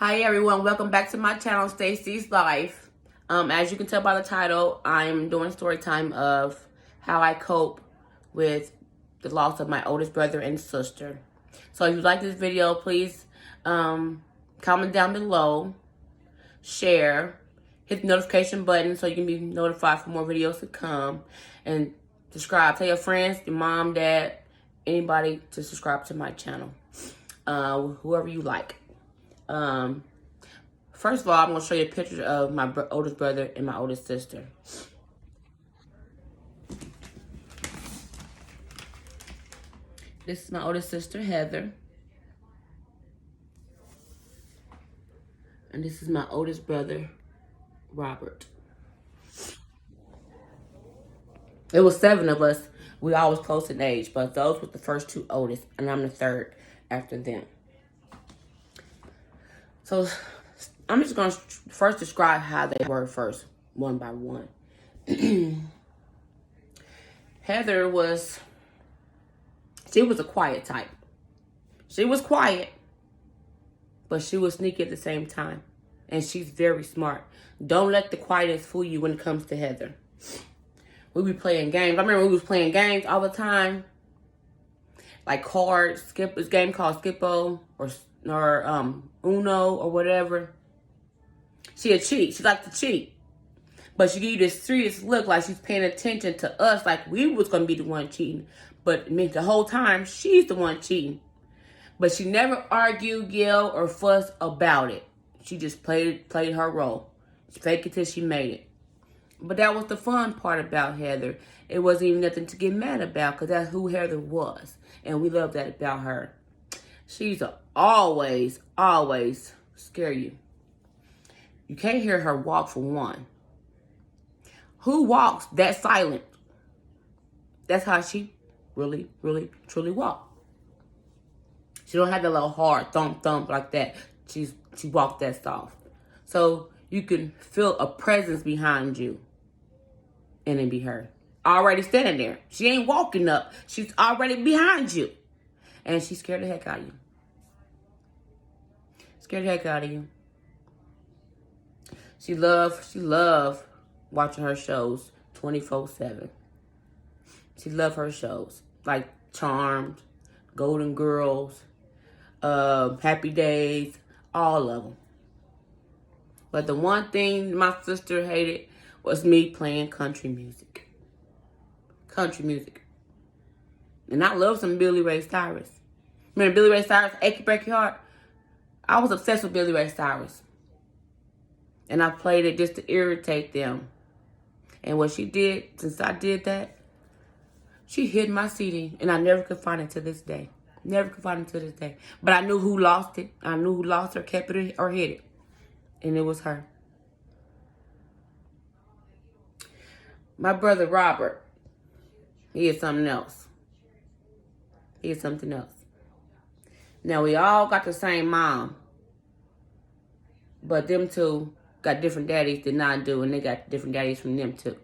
Hi everyone, welcome back to my channel, Stacy's Life. As you can tell by the title, I'm doing a story time of how I cope with the loss of my oldest brother and sister. So if you like this video, please comment down below, share, hit the notification button so you can be notified for more videos to come, and subscribe. Tell your friends, your mom, dad, anybody to subscribe to my channel, whoever you like. First of all, I'm going to show you a picture of my oldest brother and my oldest sister. This is my oldest sister, Heather. And this is my oldest brother, Robert. It was 7 of us. We all was close in age, but those were the first 2 oldest, and I'm the 3rd after them. So I'm just going to first describe how they were first, one by one. Heather she was a quiet type. She was quiet, but she was sneaky at the same time. And she's very smart. Don't let the quietness fool you when it comes to Heather. We be playing games. I remember we was playing games all the time. Like cards, this game called Skippo or Uno or whatever. She'd cheat. She liked to cheat. But she give you this serious look like she's paying attention to us, like we was going to be the one cheating. But I mean, the whole time, she's the one cheating. But she never argued, yelled, or fussed about it. She just played her role. She faked it till she made it. But that was the fun part about Heather. It wasn't even nothing to get mad about because that's who Heather was. And we love that about her. She's always scare you. You can't hear her walk for one. Who walks that silent? That's how she really, truly walk. She don't have that little hard thump like that. She walked that soft. So you can feel a presence behind you. And it be her. Already standing there. She ain't walking up. She's already behind you. And she scared the heck out of you. Scared the heck out of you. She loved watching her shows 24/7. She loved her shows. Like Charmed, Golden Girls, Happy Days, all of them. But the one thing my sister hated was me playing country music. Country music. And I love some Billy Ray Cyrus. Remember Billy Ray Cyrus, Achy Break Your Heart? I was obsessed with Billy Ray Cyrus. And I played it just to irritate them. And what she did, since I did that, she hid my CD. And I never could find it to this day. Never could find it to this day. But I knew who lost it. I knew who lost it, kept it, or hid it. And it was her. My brother Robert, he is something else. He is something else. Now, we all got the same mom. But them two got different daddies than I do. And they got different daddies from them too.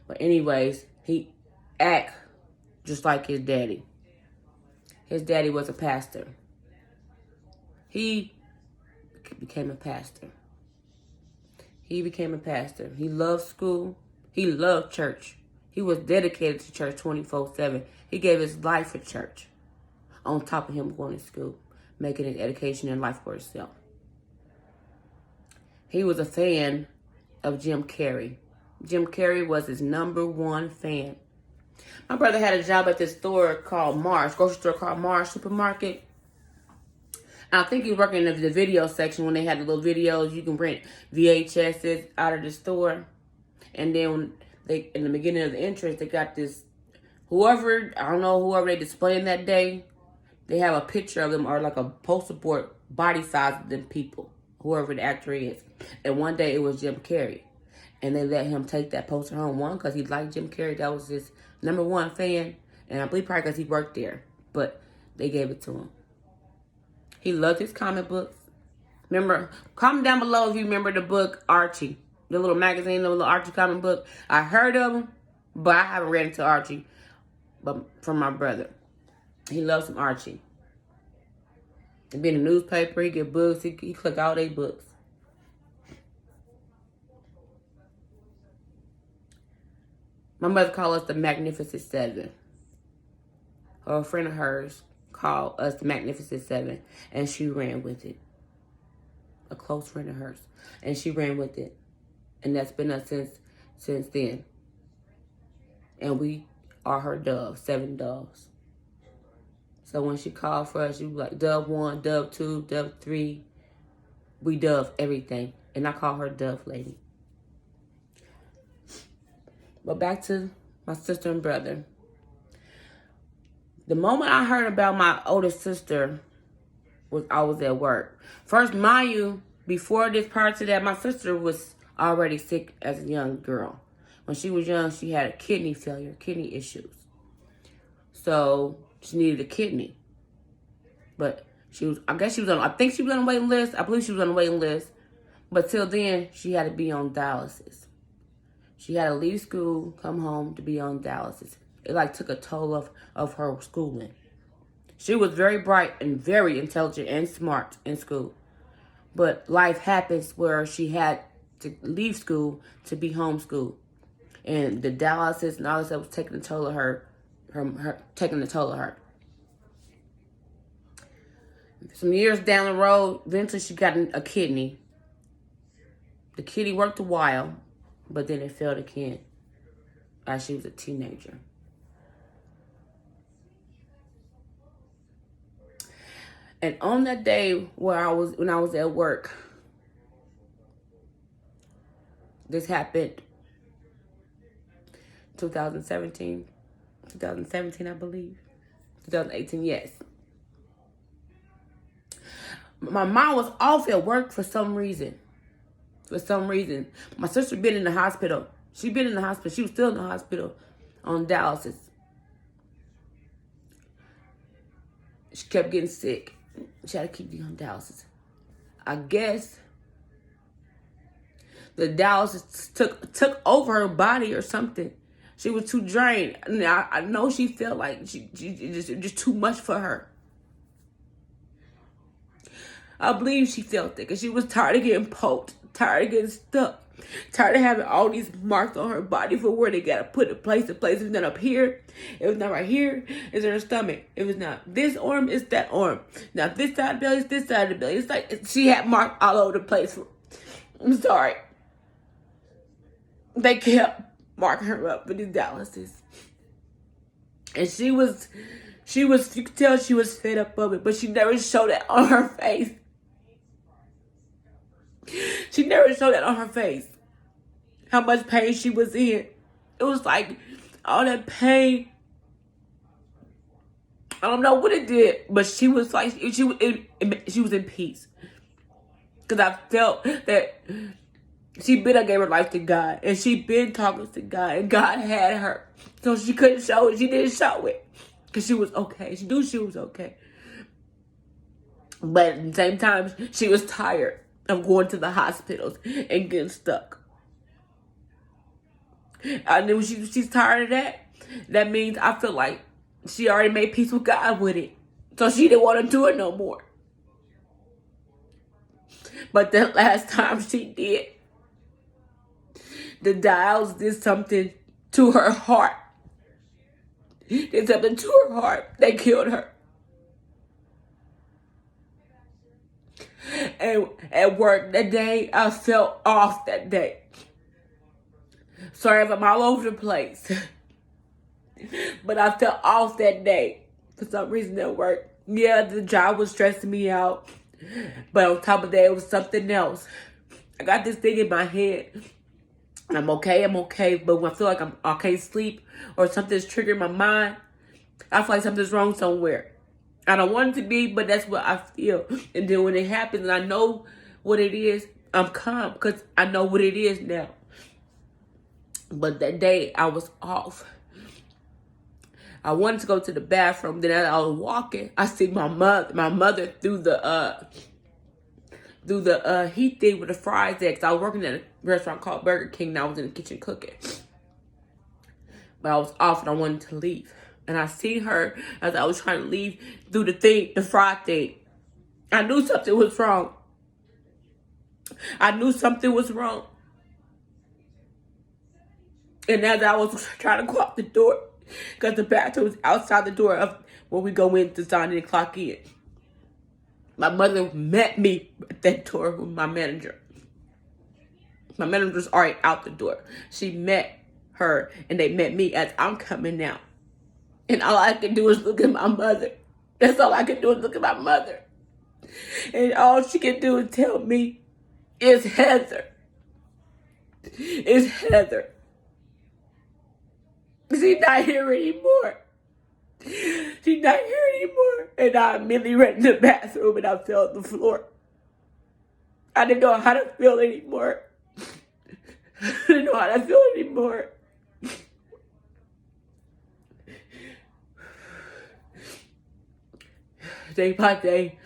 But anyways, he act just like his daddy. His daddy was a pastor. He became a pastor. He became a pastor. He loved school. He loved church. He was dedicated to church 24/7. He gave his life for church. On top of him going to school, making his education and life for himself. He was a fan of Jim Carrey. Jim Carrey was his #1 fan. My brother had a job at this store called Mars, grocery store called Mars Supermarket. I think he was working in the video section when they had the little videos. You can rent VHSs out of the store. And then when in the beginning of the entrance, they got this, whoever they displaying that day, they have a picture of them or like a poster board body size of them people, whoever the actor is. And one day it was Jim Carrey. And they let him take that poster home. One, because he liked Jim Carrey. That was his #1 fan. And I believe probably because he worked there. But they gave it to him. He loved his comic books. Remember, comment down below if you remember the book Archie. The little magazine, the little Archie comic book. I heard of him, but I haven't read into Archie. But from my brother. He loves some Archie. Be in the newspaper, he get books, he click all their books. My mother called us the Magnificent Seven. Or a friend of hers called us the Magnificent Seven, and she ran with it. A close friend of hers, and she ran with it, and that's been us since then. And we are her doves, 7 doves. So when she called for us, she was like Dove 1, Dove 2, Dove 3. We dove everything, and I call her Dove Lady. But back to my sister and brother. The moment I heard about my older sister I was at work. First, mind you, before this, prior to that, my sister was already sick as a young girl. When she was young, she had a kidney failure, kidney issues. So she needed a kidney. But I think she was on the waiting list. I believe she was on the waiting list. But till then, she had to be on dialysis. She had to leave school, come home to be on dialysis. It took a toll of her schooling. She was very bright and very intelligent and smart in school. But life happens where she had to leave school to be homeschooled. And the dialysis and all this stuff was taking a toll of her. Taking a toll of her. Some years down the road, eventually she got a kidney. The kidney worked a while, but then it failed again as she was a teenager. And on that day when I was at work, this happened 2017, I believe. 2018, yes. My mom was off at work for some reason. My sister been in the hospital. She was still in the hospital on dialysis. She kept getting sick. She had to keep being on dialysis. I guess the dialysis took over her body or something. She was too drained. I know she felt like she just too much for her. I believe she felt it because she was tired of getting poked, tired of getting stuck, tired of having all these marks on her body for where they got to put it place to place. It was not up here. It was not right here. It's in her stomach. It was not this arm. It's that arm. Now this side of the belly. It's this side of the belly. It's like she had marks all over the place. I'm sorry. They kept marking her up for these dialysis. And you could tell she was fed up of it, but she never showed that on her face. She never showed that on her face. How much pain she was in. It was like all that pain. I don't know what it did, but she was like, she was in peace. Because I felt that she gave her life to God. And she been talking to God. And God had her. So she couldn't show it. She didn't show it. Because she was okay. She knew she was okay. But at the same time, she was tired of going to the hospitals and getting stuck. I knew she's tired of that. That means I feel like she already made peace with God with it. So she didn't want to do it no more. But the last time she did, the dials did something to her heart. Did something to her heart. They killed her. And at work that day, I felt off that day. Sorry if I'm all over the place. But I felt off that day. For some reason at work. Yeah, the job was stressing me out. But on top of that, it was something else. I got this thing in my head. And I'm okay. But when I feel like I can't sleep or something's triggering my mind, I feel like something's wrong somewhere. I don't want it to be, but that's what I feel. And then when it happens and I know what it is, I'm calm because I know what it is now. But that day I was off. I wanted to go to the bathroom. Then as I was walking, I see my mother through the heat thing with the fries there. Cause I was working at a restaurant called Burger King and I was in the kitchen cooking. But I was off and I wanted to leave. And I seen her as I was trying to leave through the fry thing. I knew something was wrong. I knew something was wrong. And as I was trying to go out the door, because the bathroom was outside the door of where we go in to sign in and clock in, my mother met me at that door with my manager. My manager was already out the door. She met her, and they met me as I'm coming out. And all I could do is look at my mother. That's all I could do is look at my mother. And all she could do is tell me, it's Heather. It's Heather. She's not here anymore. She's not here anymore. And I immediately ran to the bathroom and I fell on the floor. I didn't know how to feel anymore. I didn't know how to feel anymore. Day by day,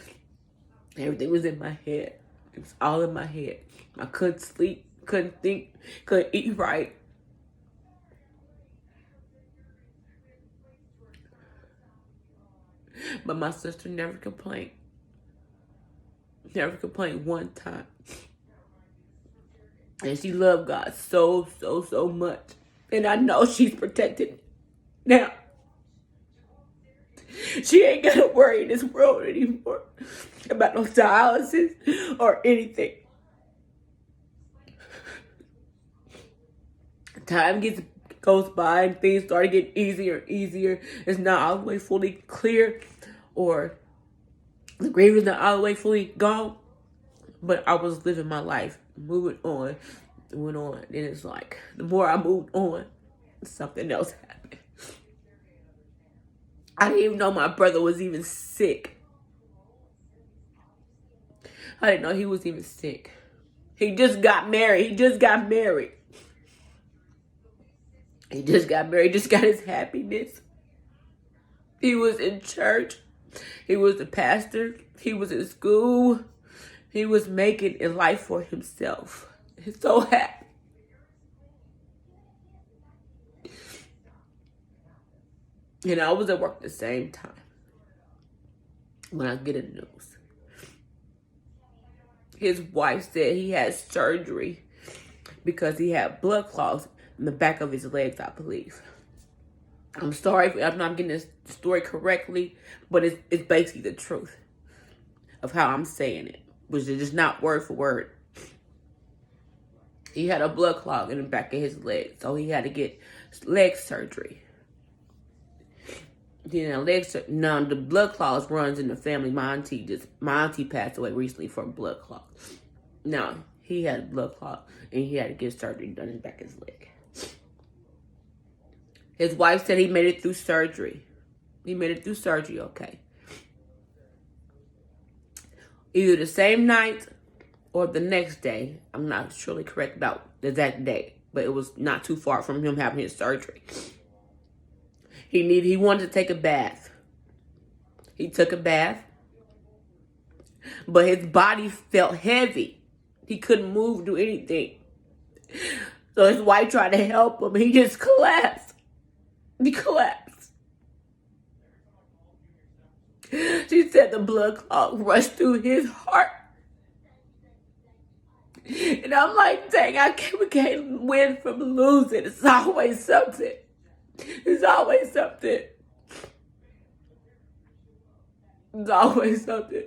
everything was in my head. It was all in my head. I couldn't sleep, couldn't think, couldn't eat right. But my sister never complained. Never complained one time. And she loved God so much. And I know she's protected now. She ain't got to worry in this world anymore about no dialysis or anything. Time goes by and things start to get easier and easier. It's not all the way fully clear, or the grave is not all the way fully gone. But I was living my life, moving on, went on. And it's like, the more I moved on, something else happened. I didn't even know my brother was even sick. I didn't know he was even sick. He just got married. He just got married. He just got married. Just got his happiness. He was in church. He was the pastor. He was in school. He was making a life for himself. He's so happy. And I was at work at the same time when I get the news. His wife said he had surgery because he had blood clots in the back of his legs, I believe. I'm sorry if I'm not getting this story correctly, but it's basically the truth of how I'm saying it, which is just not word for word. He had a blood clot in the back of his leg, so he had to get leg surgery. Then now the blood clots runs in the family. My auntie passed away recently from blood clots. Now he had a blood clot and he had to get surgery done in the back of his leg. His wife said he made it through surgery. He made it through surgery okay. Either the same night or the next day. I'm not surely correct about the exact day, but it was not too far from him having his surgery. He wanted to take a bath. He took a bath, but his body felt heavy. He couldn't move, do anything. So his wife tried to help him. He just collapsed. He collapsed. She said the blood clot rushed through his heart. And I'm like, dang, we can't win from losing. It's always something. It's always something. It's always something.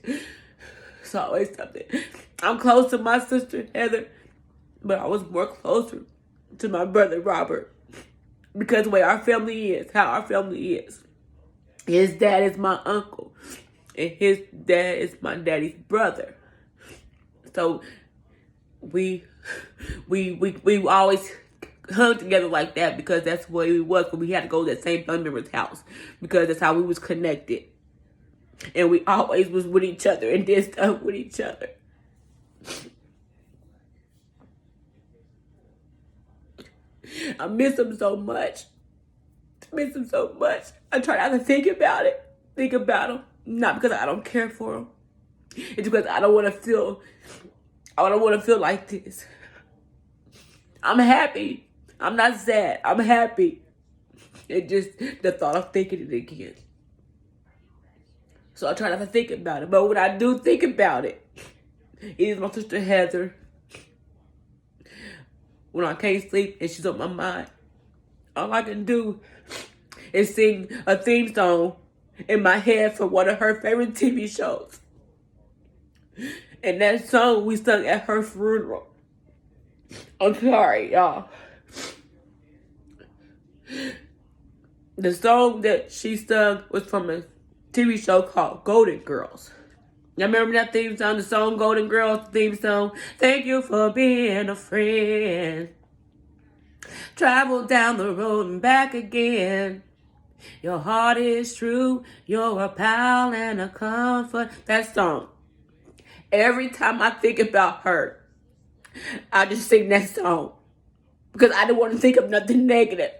It's always something. I'm close to my sister, Heather, but I was more closer to my brother, Robert, because the way our family is, how our family is. His dad is my uncle, and his dad is my daddy's brother. So we always hung together like that because that's what we was when we had to go to that same family member's house, because that's how we was connected. And we always was with each other and did stuff with each other. I miss him so much. I miss him so much. I try not to think about him. Not because I don't care for him. It's because I don't want to feel like this. I'm happy. I'm not sad. I'm happy. It just, the thought of thinking it again. So I try not to think about it. But when I do think about it, it is my sister Heather. When I can't sleep and she's on my mind, all I can do is sing a theme song in my head for one of her favorite TV shows. And that song we sung at her funeral. I'm sorry, y'all. The song that she sung was from a TV show called Golden Girls. Y'all remember that theme song, the song Golden Girls theme song? Thank you for being a friend. Travel down the road and back again. Your heart is true. You're a pal and a comfort. That song. Every time I think about her, I just sing that song. Because I didn't want to think of nothing negative.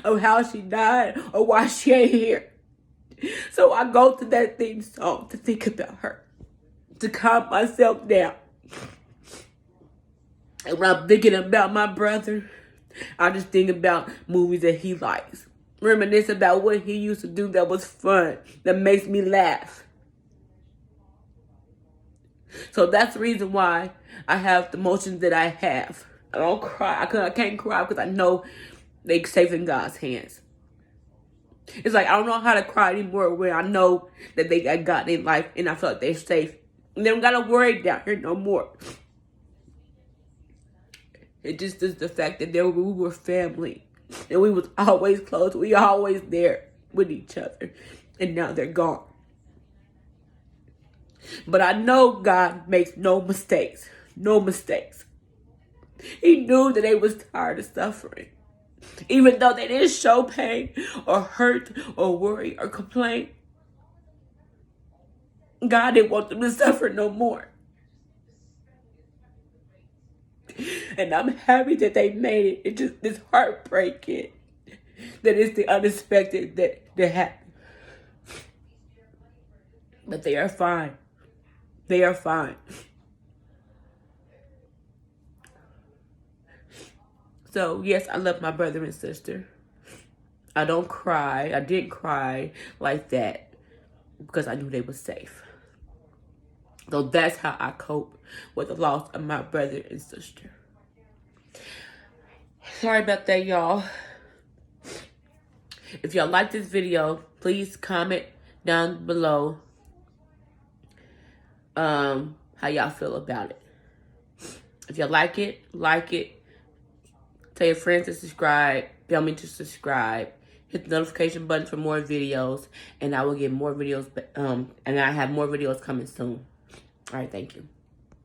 Of how she died or why she ain't here. So I go to that theme song to think about her. To calm myself down. And when I'm thinking about my brother, I just think about movies that he likes. Reminisce about what he used to do that was fun, that makes me laugh. So that's the reason why I have the emotions that I have. I don't cry. I can't cry because I know they're safe in God's hands. It's like I don't know how to cry anymore when I know that they got God in life and I feel like they're safe. And they don't got to worry down here no more. It just is the fact that we were family. And we was always close. We always there with each other. And now they're gone. But I know God makes no mistakes. No mistakes. He knew that they was tired of suffering. Even though they didn't show pain or hurt or worry or complain. God didn't want them to suffer no more. And I'm happy that they made it. It's just this heartbreaking. That it's the unexpected that happened. But they are fine. They are fine. So, yes, I love my brother and sister. I don't cry. I didn't cry like that because I knew they were safe. So that's how I cope with the loss of my brother and sister. Sorry about that, y'all. If y'all like this video, please comment down below how y'all feel about it. If y'all like it, tell your friends to subscribe, tell me to subscribe, hit the notification button for more videos, and I will get more videos, and I have more videos coming soon. All right, thank you.